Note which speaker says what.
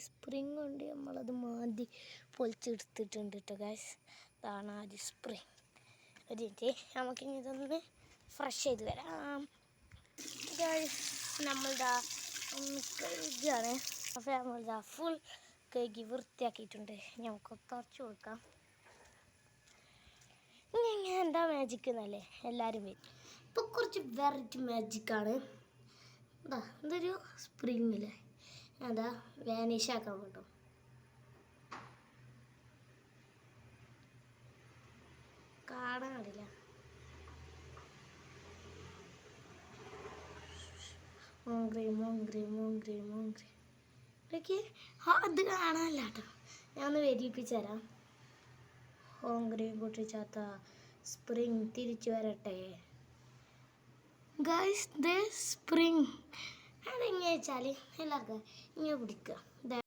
Speaker 1: Spring കൊണ്ട് നമ്മളത് മാന്തി പൊളിച്ചെടുത്തിട്ടുണ്ട് കേട്ടോ ഗൈസ്. ഇതാണ് ആ സ്പ്രിങ്. ഒരു മിനിറ്റ്, നമുക്കിനി ഇതൊന്ന് ഫ്രഷ് ചെയ്ത് വരാം ഗൈസ്. നമ്മളിതാ കഴുകാണ്. അപ്പോൾ നമ്മളിതാ ഫുൾ കഴുകി വൃത്തിയാക്കിയിട്ടുണ്ട്. നമുക്ക് കുറച്ച് കൊടുക്കാം. ഇങ്ങനെ എന്താ മാജിക് എന്നല്ലേ എല്ലാവരും വരും. ഇപ്പോൾ കുറച്ച് വെറൈറ്റി മാജിക്കാണ്. എന്താ ഇതൊരു സ്പ്രിങ്ങില്ലേ, അതാ വാനിഷ് ആക്കാൻ കേട്ടോ. കാണാൻ പാടില്ല. അത് കാണാനല്ല കേട്ടോ, ഞാൻ ഒന്ന് വരിപ്പിച്ച് തരാം. ഹോംഗ്രീം പൊട്ടിച്ചാത്ത സ്പ്രിങ് തിരിച്ചു വരട്ടെ ഗൈസ്. ദേ സ്പ്രിങ്. അതെങ്ങനെ വെച്ചാൽ എല്ലാവർക്കും ഇങ്ങനെ പിടിക്കുക.